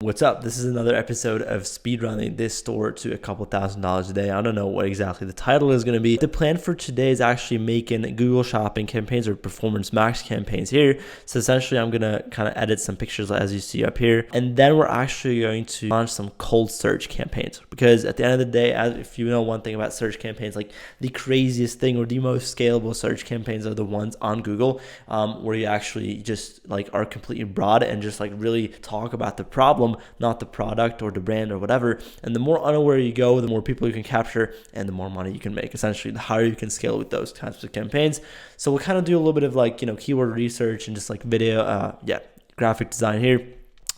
What's up? This is another episode of speedrunning this store to a couple $1,000s a day. I don't know what exactly the title is going to be. The plan for today is actually making Google Shopping campaigns or Performance Max campaigns here. So essentially, I'm going to kind of edit some pictures as you see up here. And then we're actually going to launch some cold search campaigns. Because at the end of the day, if you know one thing about search campaigns, like the craziest thing or the most scalable search campaigns are the ones on Google where you actually just like are completely broad and just like really talk about the problem, not the product or the brand or whatever. And the more unaware you go, the more people you can capture and the more money you can make. Essentially, the higher you can scale with those types of campaigns. So we'll kind of do a little bit of like, keyword research and just like video, graphic design here.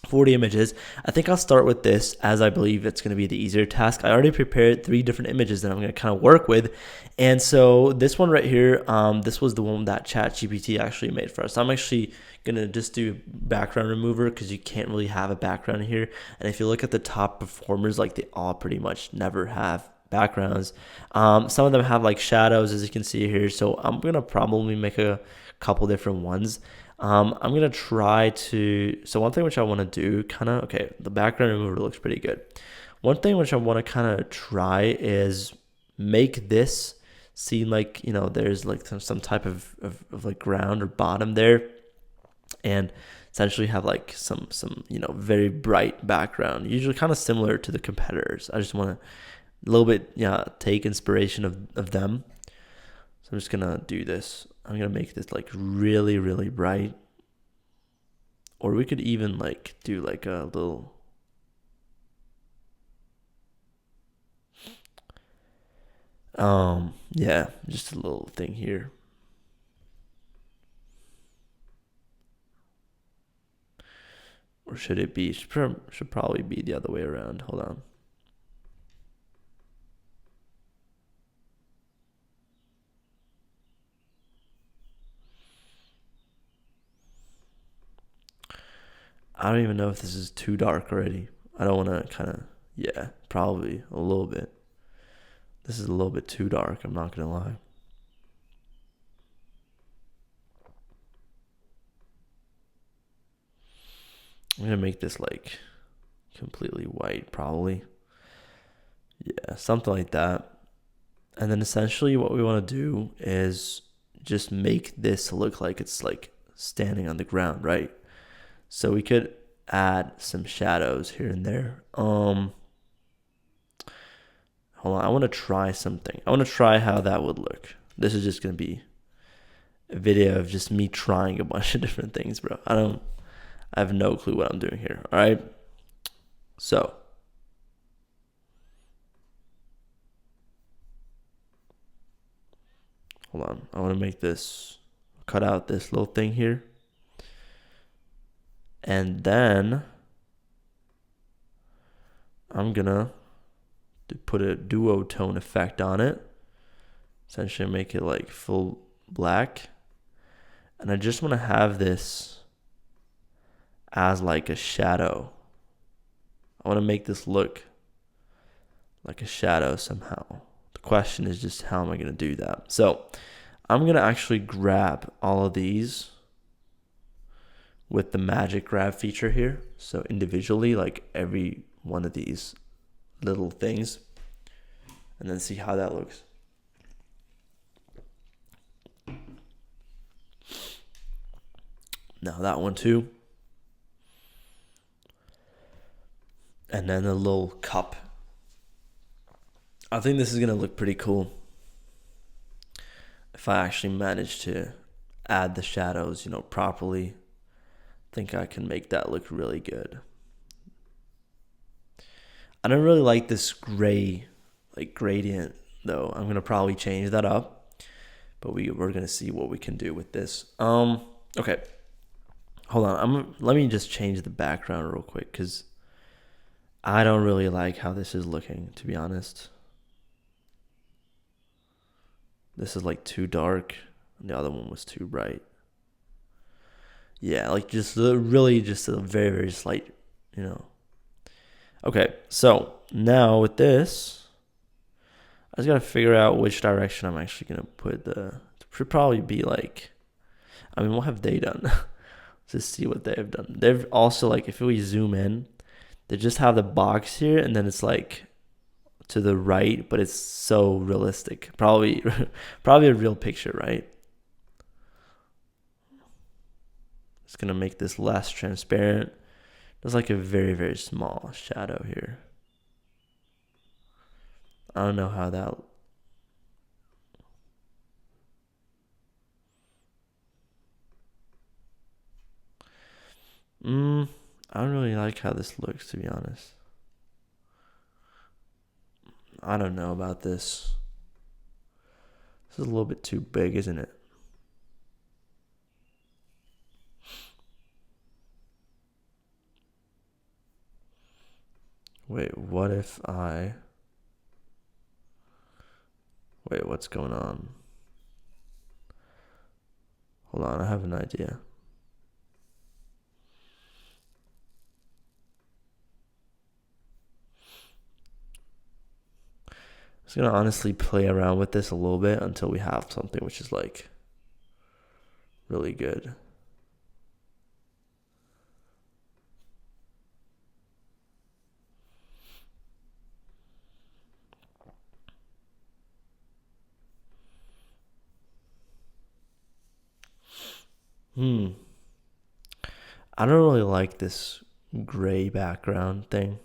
40 images. I think I'll start with this as I believe it's going to be the easier task. I already prepared 3 different images that I'm going to kind of work with. And so this one right here, this was the one that ChatGPT actually made for us. So I'm actually going to just do background remover because you can't really have a background here. And if you look at the top performers, like they all pretty much never have backgrounds. Some of them have like shadows, as you can see here. So I'm going to probably make a couple different ones. I'm going to try to, so one thing which I want to do the background remover looks pretty good. One thing which I want to kind of try is make this seem like, there's like some type of like ground or bottom there, and essentially have like some very bright background, usually kind of similar to the competitors. I just want to a little bit, take inspiration of them. So I'm just going to do this. I'm going to make this like really, really bright. Or we could even like do like a little, just a little thing here. Or should it be, should probably be the other way around. Hold on. I don't even know if this is too dark already. I don't want to probably a little bit. This is a little bit too dark, I'm not going to lie. I'm going to make this like completely white probably. Yeah, something like that. And then essentially what we want to do is just make this look like it's like standing on the ground, right? So we could add some shadows here and there. Hold on, I want to try something. I want to try how that would look. This is just going to be a video of just me trying a bunch of different things, bro. I have no clue what I'm doing here, all right? So hold on, I want to cut out this little thing here. And then I'm gonna put a duotone effect on it. Essentially make it like full black. And I just want to have this as like a shadow. I want to make this look like a shadow somehow. The question is just how am I going to do that? So I'm going to actually grab all of these with the magic grab feature here. So individually, like every one of these little things, and then see how that looks. Now that one too. And then a little cup. I think this is going to look pretty cool if I actually manage to add the shadows, properly. I think I can make that look really good. I don't really like this gray, like gradient though. I'm gonna probably change that up, but we're gonna see what we can do with this. Okay, hold on. Let me just change the background real quick because I don't really like how this is looking, to be honest. This is like too dark, and the other one was too bright. Yeah, like just really just a very, very slight, Okay, so now with this, I just got to figure out which direction I'm actually going to put it should probably be like, what have they done? Let's just see what they have done. They've also, like, if we zoom in, They just have the box here, and then it's like to the right, but it's so realistic. Probably a real picture, right? It's gonna make this less transparent. There's like a very, very small shadow here. I don't know how that. I don't really like how this looks, to be honest. I don't know about this. This is a little bit too big, isn't it? Wait, what if I... Wait, what's going on? Hold on, I have an idea. I'm just gonna honestly play around with this a little bit until we have something which is like really good. I don't really like this gray background thing.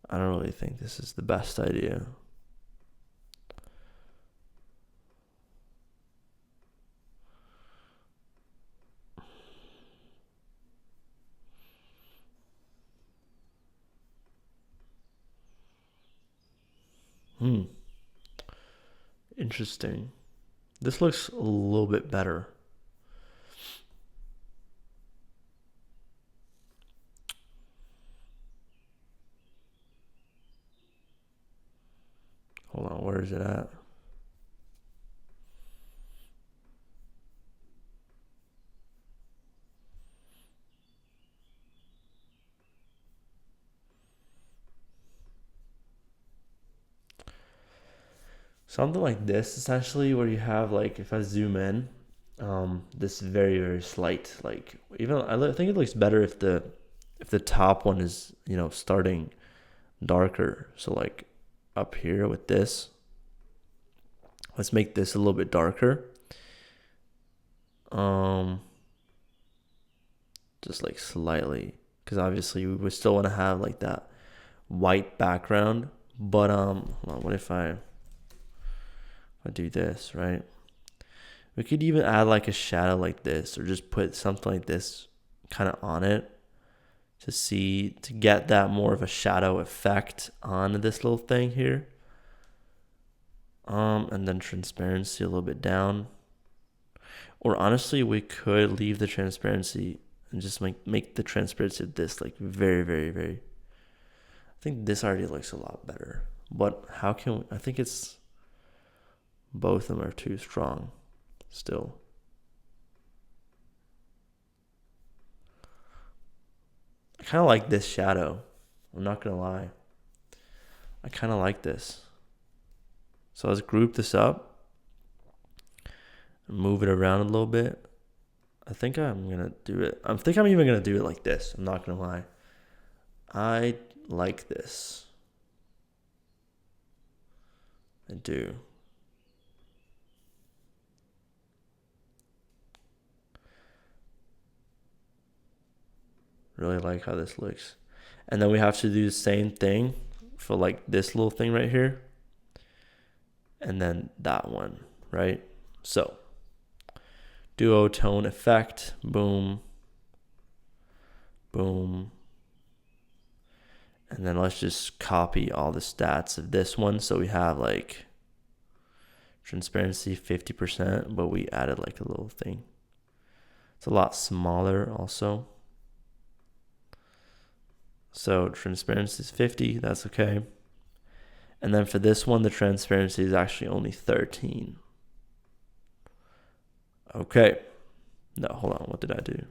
I don't really think this is the best idea. Interesting. This looks a little bit better. Hold on, where is it at? Something like this, essentially, where you have like, if I zoom in, this very, very slight, like, even I think it looks better if the top one is, starting darker. So like up here with this, let's make this a little bit darker. Just like slightly, because obviously we would still want to have like that white background. But hold on, what if I do this, right? We could even add like a shadow like this, or just put something like this kind of on it to get that more of a shadow effect on this little thing here. And then transparency a little bit down. Or honestly, we could leave the transparency and just make the transparency of this like very, very, very. I think this already looks a lot better. But how can we, I think it's both of them are too strong still. I kind of like this shadow. I'm not going to lie. I kind of like this. So let's group this up and move it around a little bit. I think I'm going to do it. I think I'm even going to do it like this. I'm not going to lie. I like this. I do. Really like how this looks. And then we have to do the same thing for like this little thing right here. And then that one, right? So duotone effect, boom, boom. And then let's just copy all the stats of this one. So we have like transparency 50%, but we added like a little thing. It's a lot smaller also. So transparency is 50, that's okay. And then for this one, the transparency is actually only 13. Okay. No, hold on. What did I do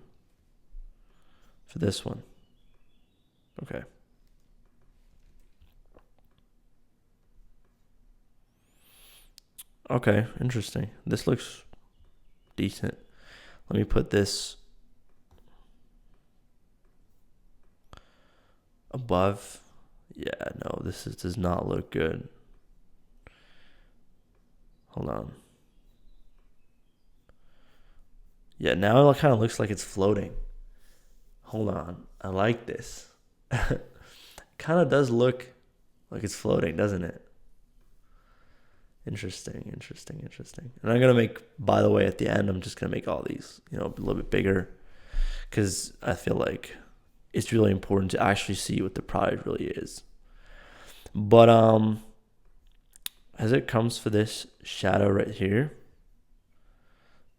for this one? Okay. Okay, interesting. This looks decent. Let me put this above. Yeah, no, does not look good. Hold on. Yeah, now it kind of looks like it's floating. Hold on. I like this. Kind of does look like it's floating, doesn't it? Interesting. And I'm going to make, by the way, at the end, I'm just going to make all these, a little bit bigger, because I feel like it's really important to actually see what the product really is. But as it comes for this shadow right here,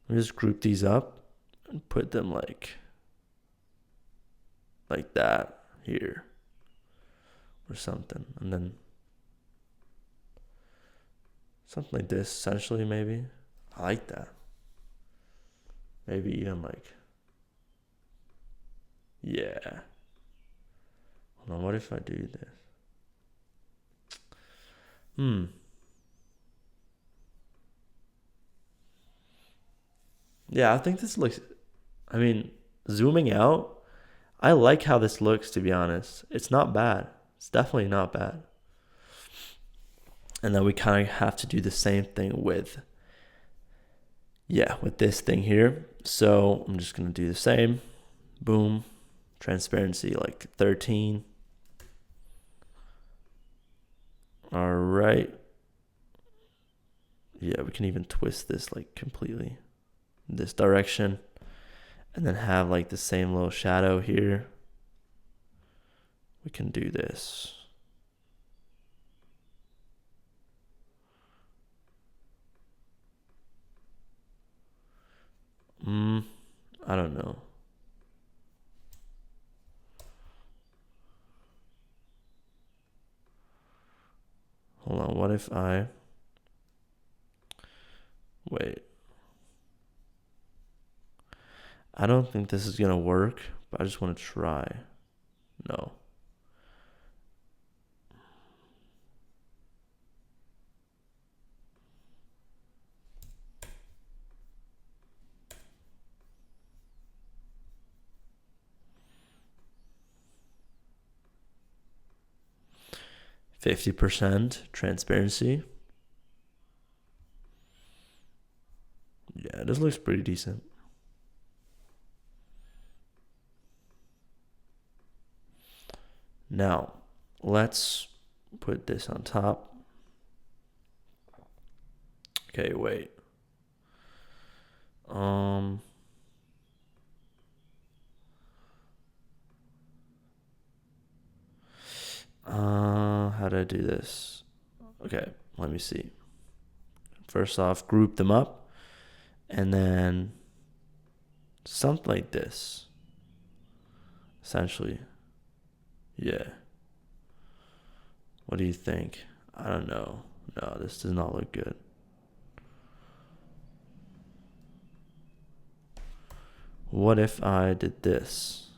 let me just group these up and put them like that here or something, and then something like this, essentially. Maybe I like that. Maybe even like, yeah. Hold on, what if I do this? Yeah, I think this looks, zooming out, I like how this looks, to be honest. It's not bad. It's definitely not bad. And then we kind of have to do the same thing with this thing here. So I'm just going to do the same. Boom. Transparency like 13. All right. Yeah, we can even twist this like completely in this direction. And then have like the same little shadow here. We can do this. I don't know. Hold on, what if I... Wait. I don't think this is going to work, but I just want to try. No. %, transparency. Yeah, this looks pretty decent. Now, let's put this on top. Okay, wait. How do I do this? Okay, let me see. First off, group them up, and then something like this. Essentially. Yeah. What do you think? I don't know. No, this does not look good. What if I did this?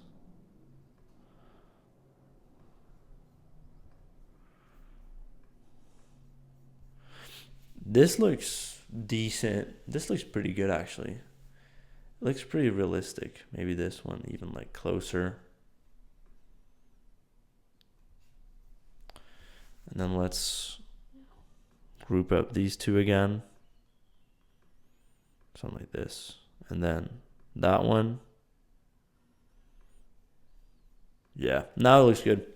This looks decent. This looks pretty good, actually. It looks pretty realistic. Maybe this one even like closer. And then let's group up these two again. Something like this. And then that one. Yeah, now it looks good.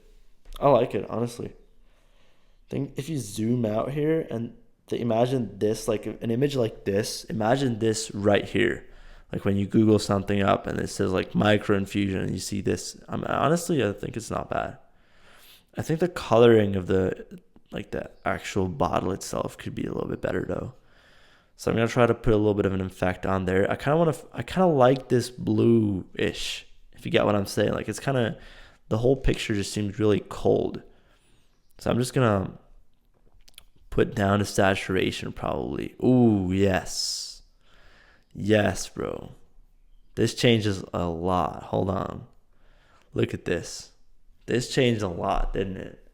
I like it, honestly. I think if you zoom out here and imagine this, like an image like this, imagine this right here. Like when you Google something up and it says like microinfusion and you see this, honestly, I think it's not bad. I think the coloring of the actual bottle itself could be a little bit better though. So I'm gonna try to put a little bit of an effect on there. I kind of like this blue-ish, if you get what I'm saying. Like it's kind of, the whole picture just seems really cold. So I'm just gonna put down to saturation probably. Ooh, yes. Yes, bro. This changes a lot. Hold on. Look at this. This changed a lot, didn't it?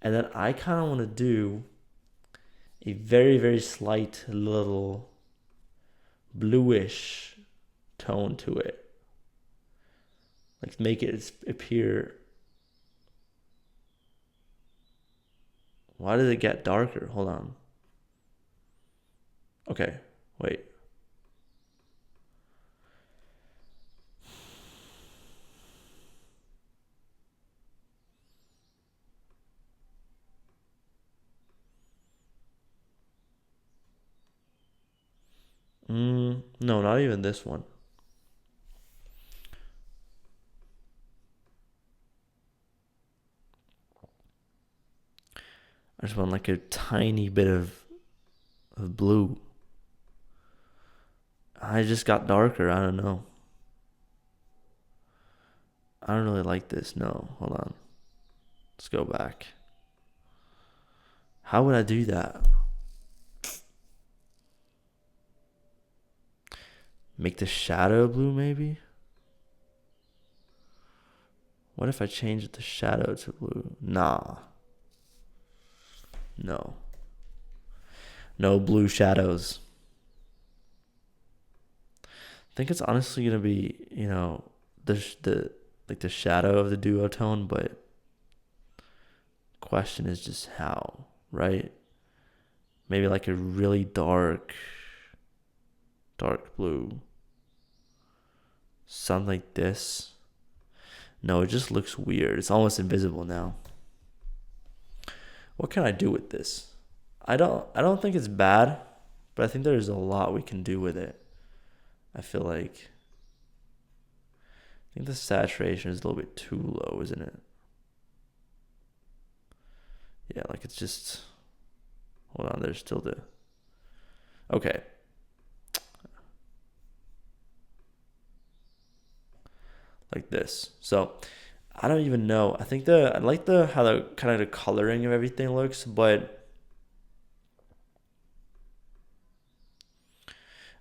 And then I kind of want to do a very, very slight little bluish tone to it. Like make it appear. Why did it get darker? Hold on. Okay, wait. No, not even this one. I just want like a tiny bit of blue. I just got darker. I don't know. I don't really like this. No, hold on. Let's go back. How would I do that? Make the shadow blue, maybe? What if I change the shadow to blue? Nah. No. No blue shadows. I think it's honestly gonna be, the shadow of the duotone, but question is just how, right? Maybe like a really dark blue. Something like this. No, it just looks weird. It's almost invisible now. What can I do with this? I don't think it's bad, but I think there's a lot we can do with it. I think the saturation is a little bit too low, isn't it? Yeah, like it's just, hold on, there's still okay. Like this. So I don't even know. I think I like how the kind of the coloring of everything looks, but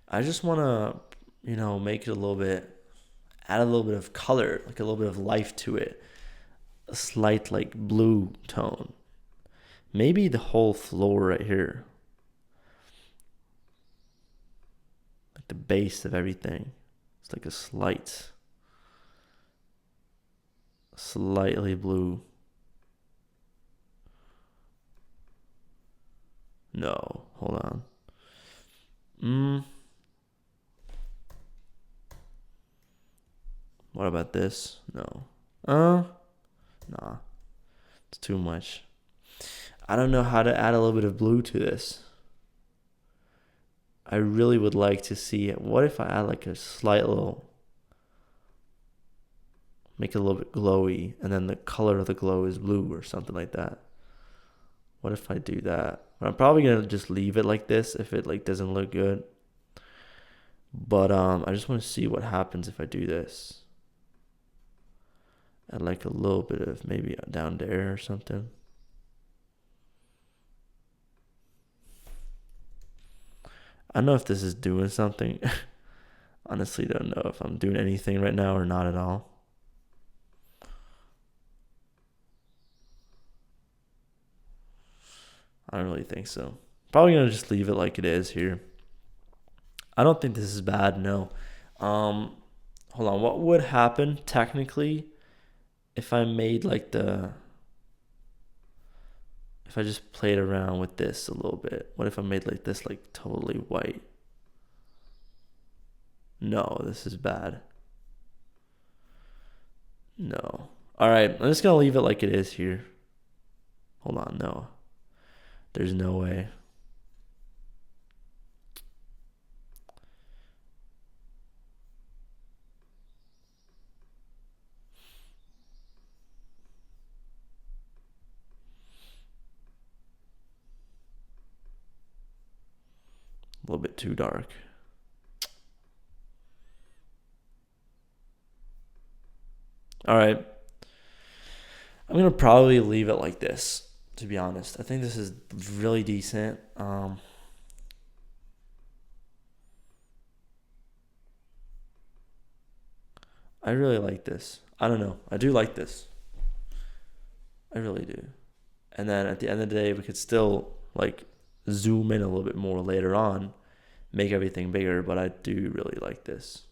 I just want to, make it add a little bit of color, like a little bit of life to it. A slight like blue tone. Maybe the whole floor right here. Like the base of everything. It's like a slightly blue. No, hold on. What about this? No. Nah. It's too much. I don't know how to add a little bit of blue to this. I really would like to see it. What if I add like a slight little, make it a little bit glowy, and then the color of the glow is blue or something like that. What if I do that? But I'm probably gonna just leave it like this if it like doesn't look good. But I just want to see what happens if I do this. Add like a little bit of maybe down there or something. I don't know if this is doing something. Honestly, don't know if I'm doing anything right now or not at all. I don't really think so. Probably gonna just leave it like it is here. I don't think this is bad, no. Hold on, what would happen technically if I made like if I just played around with this a little bit? What if I made like this like totally white? No, this is bad. No. All right, I'm just gonna leave it like it is here. Hold on, no. There's no way. A little bit too dark. All right. I'm going to probably leave it like this, to be honest. I think this is really decent. I really like this. I don't know. I do like this. I really do. And then at the end of the day, we could still like zoom in a little bit more later on, make everything bigger, but I do really like this.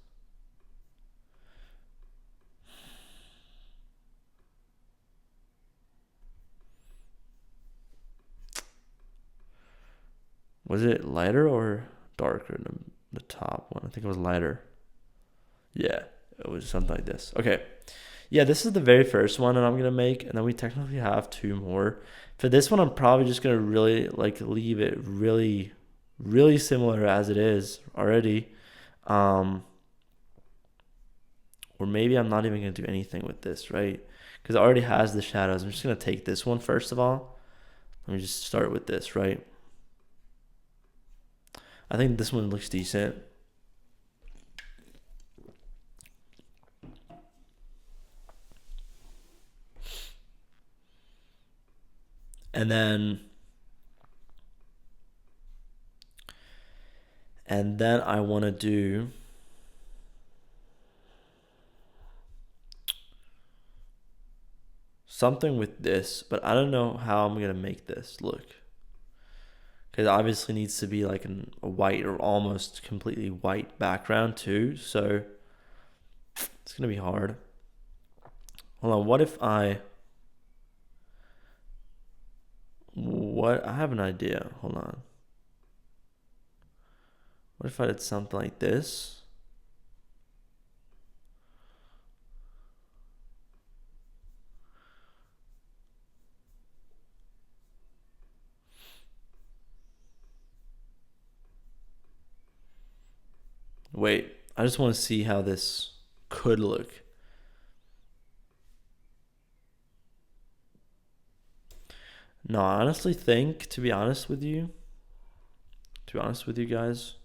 Was it lighter or darker than the top one? I think it was lighter. Yeah, it was something like this. Okay. Yeah, this is the very first one that I'm going to make. And then we technically have two more. For this one, I'm probably just going to really leave it really, really similar as it is already. Or maybe I'm not even going to do anything with this, right? Because it already has the shadows. I'm just going to take this one first of all. Let me just start with this, right? I think this one looks decent. And then I want to do something with this, but I don't know how I'm going to make this look. Because it obviously needs to be like a white or almost completely white background too. So it's going to be hard. Hold on, I have an idea. Hold on. What if I did something like this? Wait, I just want to see how this could look. No, I honestly think, to be honest with you guys,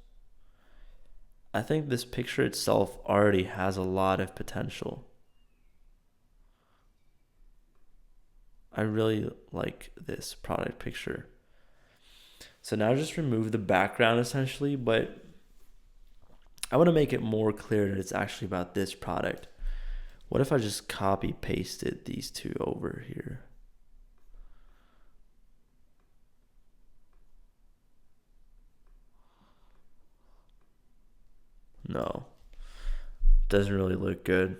I think this picture itself already has a lot of potential. I really like this product picture. So now just remove the background essentially, but I want to make it more clear that it's actually about this product. What if I just copy pasted these two over here? No, doesn't really look good.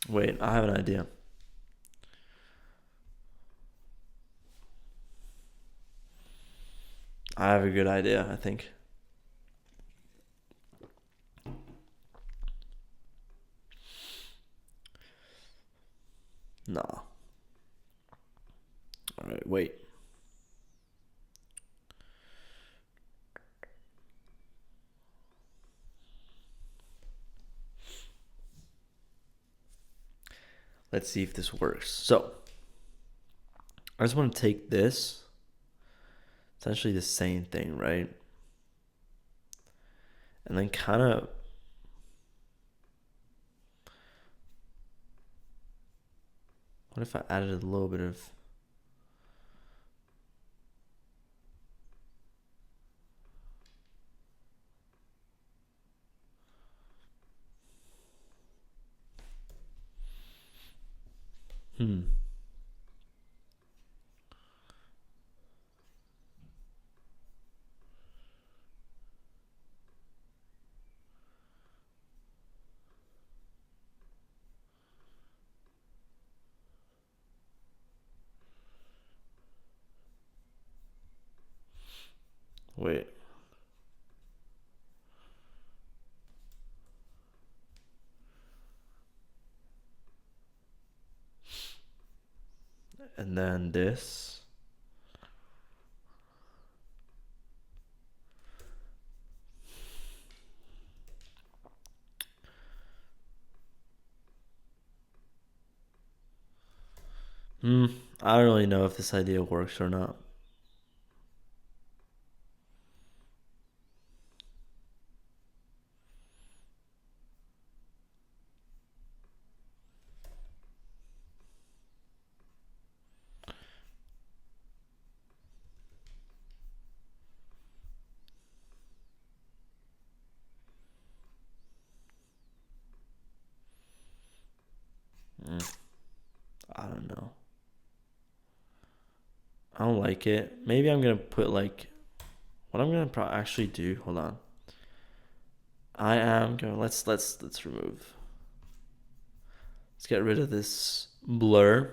Wait, I have an idea. I have a good idea, I think. No. All right, wait. Let's see if this works. So, I just want to take this, essentially the same thing, right? And then kind of what if I added a little bit of wait. And then this. I don't really know if this idea works or not. I don't know. I don't like it. Maybe I'm gonna put like what I'm gonna actually do. Hold on. Let's remove. Let's Let's get rid of this blur.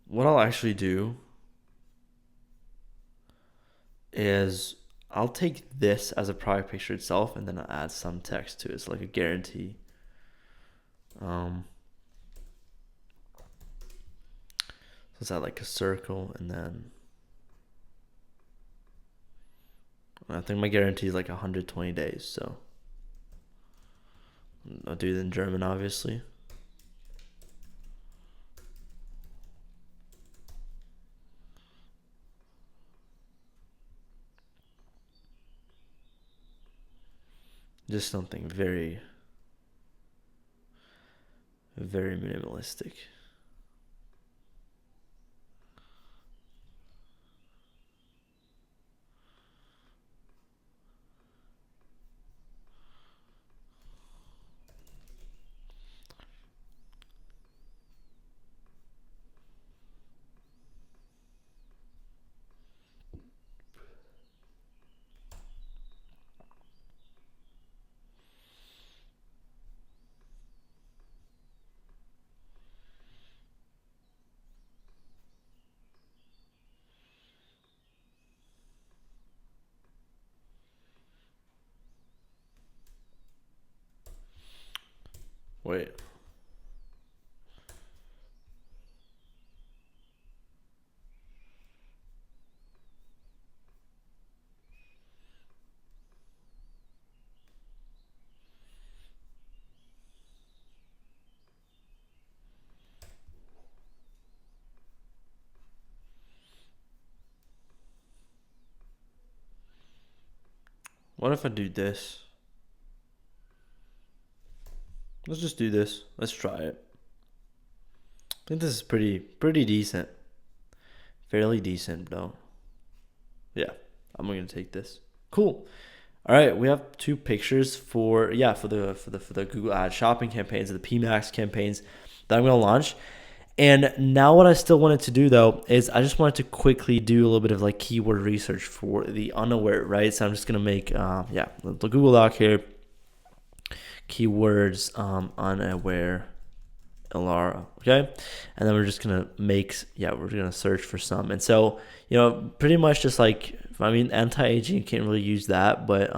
What I'll actually do is I'll take this as a product picture itself, and then I'll add some text to it. It's like a guarantee. So let's add like a circle, and then I think my guarantee is like 120 days. So I'll do it in German, obviously. Just something very, very minimalistic. Wait. What if I do this? Let's just do this. Let's try it. I think this is pretty decent. Fairly decent, though. Yeah, I'm gonna take this. Cool. All right, we have two pictures for the Google Ads shopping campaigns, the PMAX campaigns that I'm gonna launch. And now what I still wanted to do though is I just wanted to quickly do a little bit of like keyword research for the unaware, right? So I'm just gonna make the Google Doc here. Keywords unaware Elara, okay? And then we're just gonna we're gonna search for some. And so, pretty much just like, anti-aging, you can't really use that, but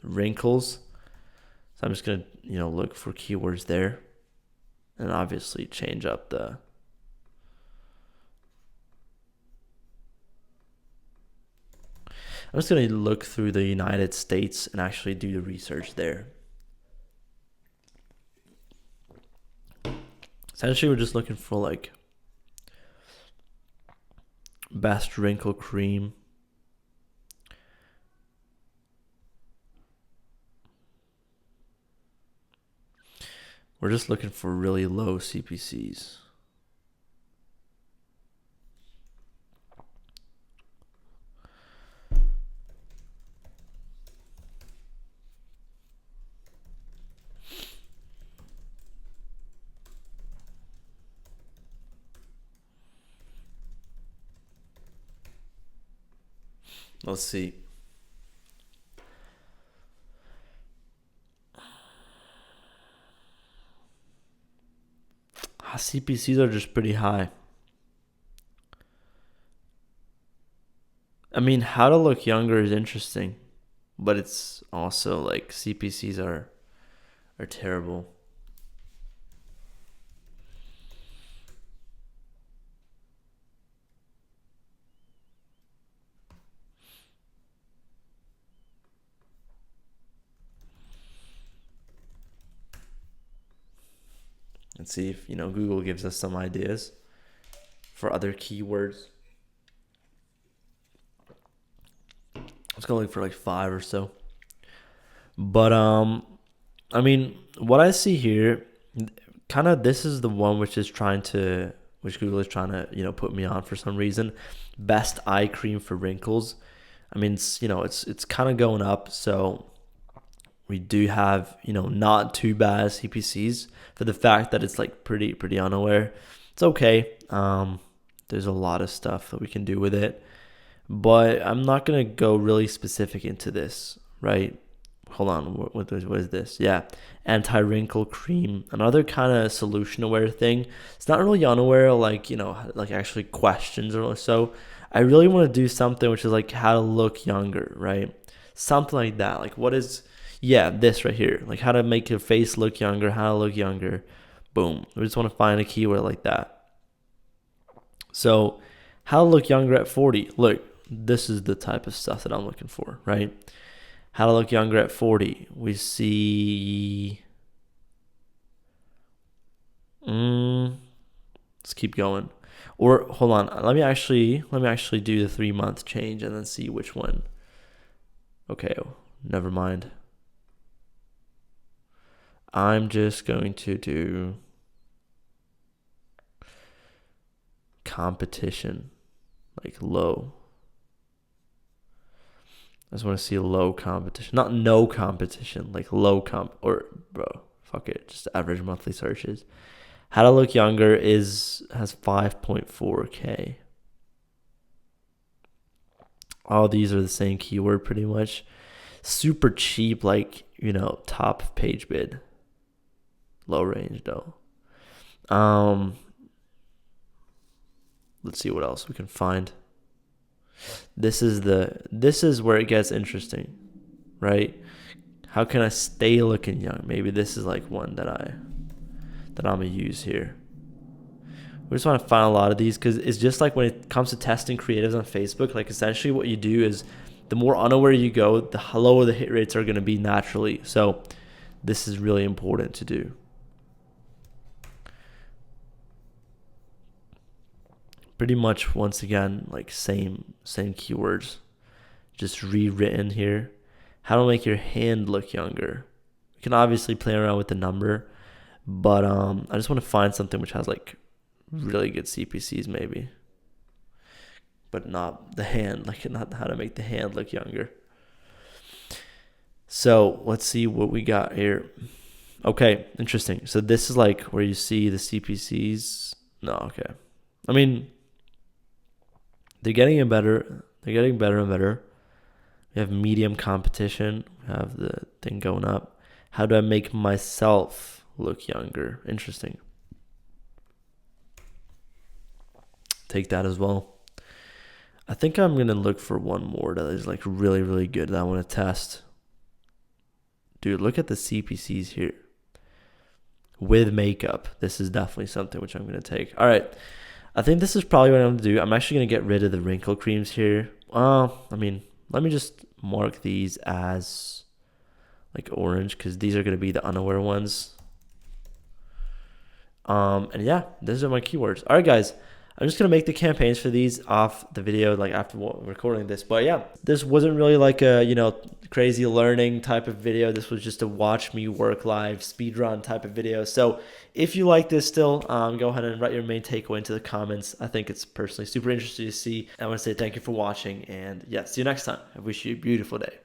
wrinkles. So I'm just gonna, look for keywords there, and obviously change up the I'm just gonna look through the United States and actually do the research there. Essentially, we're just looking for like best wrinkle cream. We're just looking for really low CPCs. Let's see. CPCs are just pretty high. How to look younger is interesting, but it's also like CPCs are terrible. Let's see if Google gives us some ideas for other keywords. Let's go look for like 5 or so. But what I see here, kind of this is the one which Google is trying to put me on for some reason. Best eye cream for wrinkles. It's kind of going up, so we do have not too bad CPCs for the fact that it's like pretty unaware. It's okay. There's a lot of stuff that we can do with it, but I'm not gonna go really specific into this, right? hold on, what is this? Yeah, anti-wrinkle cream, another kind of solution aware thing. It's not really unaware, like, you know, like actually questions or so. I really want to do something which is like how to look younger, right? Something like that. Like what is, yeah, this right here, like how to make your face look younger, how to look younger. Boom. We just want to find a keyword like that. So how to look younger at 40. Look, this is the type of stuff that I'm looking for, right? How to look younger at 40. We see, let's keep going. Or hold on, let me actually do the 3-month change and then see which one. Okay, never mind. I'm just going to do competition, like low. I just want to see low competition, not no competition, like low or bro, fuck it, just average monthly searches. How to look younger has 5.4K. All these are the same keyword pretty much. Super cheap, like, you know, top page bid. Low range though. Let's see what else we can find. This is where it gets interesting, right? How can I stay looking young? Maybe this is like one that I'm gonna use here. We just want to find a lot of these because it's just like when it comes to testing creatives on Facebook, like essentially what you do is the more unaware you go, the lower the hit rates are going to be naturally. So this is really important to do. Pretty much, once again, like same keywords, just rewritten here. How to make your hand look younger. You can obviously play around with the number, but I just want to find something which has like really good CPCs maybe, but not the hand, like not how to make the hand look younger. So let's see what we got here. Okay, interesting. So this is like where you see the CPCs. No, okay. I mean, they're getting better. They're getting better and better. We have medium competition. We have the thing going up. How do I make myself look younger? Interesting. Take that as well. I think I'm going to look for one more that is like really, really good that I want to test. Dude, look at the CPCs here. With makeup. This is definitely something which I'm going to take. All right. I think this is probably what I'm going to do. I'm actually going to get rid of the wrinkle creams here. I mean, let me just mark these as like orange because these are going to be the unaware ones. And yeah, these are my keywords. All right, guys. I'm just going to make the campaigns for these off the video, like after recording this. But yeah, this wasn't really like a, you know, crazy learning type of video. This was just a watch me work live speedrun type of video. So if you like this still, go ahead and write your main takeaway into the comments. I think it's personally super interesting to see. I want to say thank you for watching. And yeah, see you next time. I wish you a beautiful day.